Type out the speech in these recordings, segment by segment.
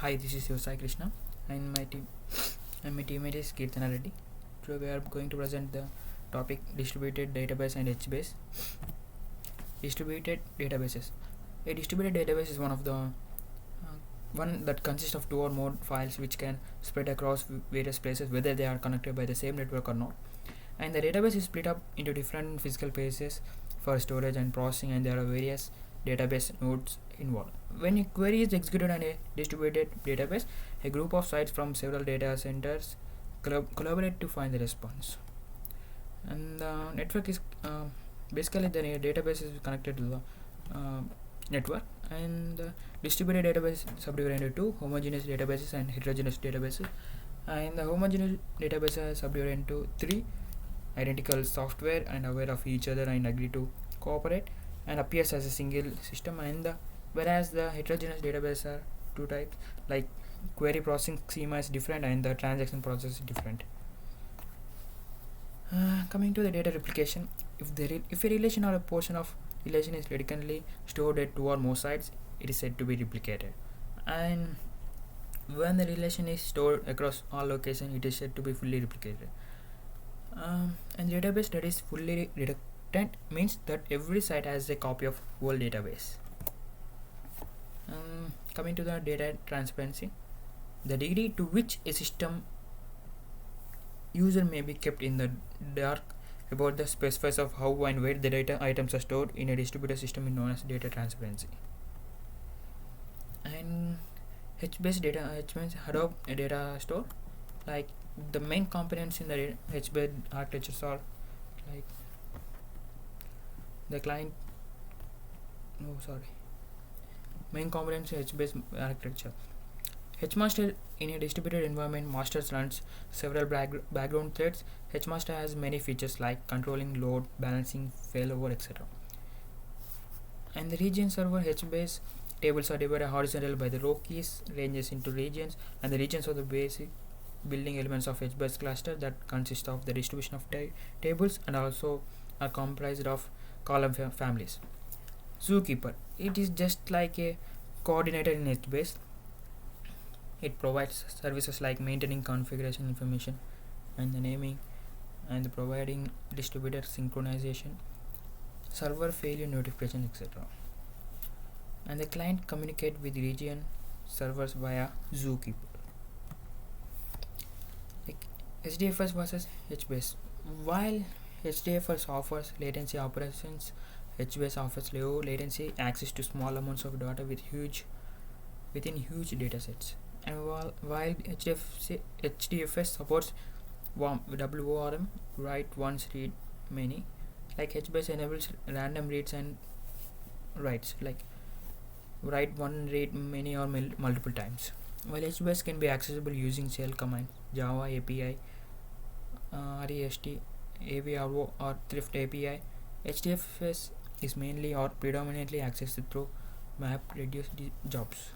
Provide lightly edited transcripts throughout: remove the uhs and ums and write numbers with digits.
Hi, this is your Sai Krishna and my teammate is Kirtana Reddy. Today we are going to present the topic distributed database and HBase. Distributed databases. A distributed database is one that consists of two or more files which can spread across various places whether they are connected by the same network or not. And the database is split up into different physical places for storage and processing, and there are various database nodes involved. When a query is executed on a distributed database, a group of sites from several data centers collaborate to find the response. And the network is basically the database is connected to the network, and the distributed database is subdivided into two: homogeneous databases and heterogeneous databases. And the homogeneous database is subdivided into three: identical software and aware of each other and agree to cooperate and appears as a single system. And whereas the heterogeneous database are two types, like query processing schema is different and the transaction process is different. Coming to the data replication, if a relation or a portion of relation is recurrently stored at two or more sites, it is said to be replicated. And when the relation is stored across all locations, it is said to be fully replicated. And database that is fully redundant means that every site has a copy of whole database. Coming to the data transparency, the degree to which a system user may be kept in the dark about the specifics of how and where the data items are stored in a distributed system is known as data transparency. And HBase data, H means Hadoop data store. Like the main components in the HBase architectures are like the client. Main components in HBase architecture. HMaster in a distributed environment, masters runs several background threads. HMaster has many features like controlling load, balancing, failover, etc. And the region server HBase tables are divided horizontally by the row keys, ranges into regions, and the regions are the basic building elements of HBase cluster that consist of the distribution of tables and also are comprised of column families. Zookeeper, it is just like a coordinator in HBase. It provides services like maintaining configuration information and the naming and the providing distributed synchronization, server failure notification, etc. And the client communicate with region servers via Zookeeper. Like HDFS versus HBase. While HDFS offers latency operations, HBase offers low latency access to small amounts of data within huge datasets. And while HDFS supports WORM, write once, read many, like HBase enables random reads and writes, like write one, read many or multiple times. While HBase can be accessible using shell command, Java API, REST, AVRO or Thrift API, HDFS is mainly or predominantly accessed through map-reduced jobs.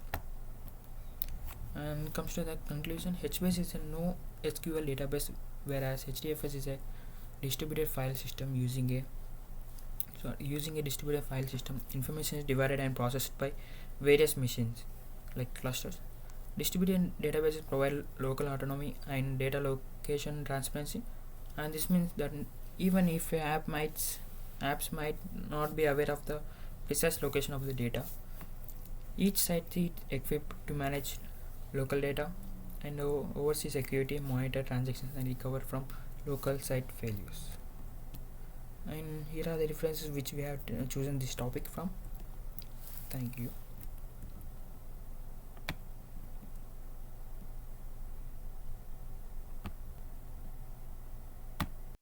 And comes to the conclusion, HBase is a no SQL database, whereas HDFS is a distributed file system. Using a distributed file system, information is divided and processed by various machines like clusters. Distributed databases provide local autonomy and data location transparency, and this means that even if apps might not be aware of the precise location of the data, each site is equipped to manage local data and oversee security, monitor transactions, and recover from local site failures. And here are the references which we have chosen this topic from. Thank you.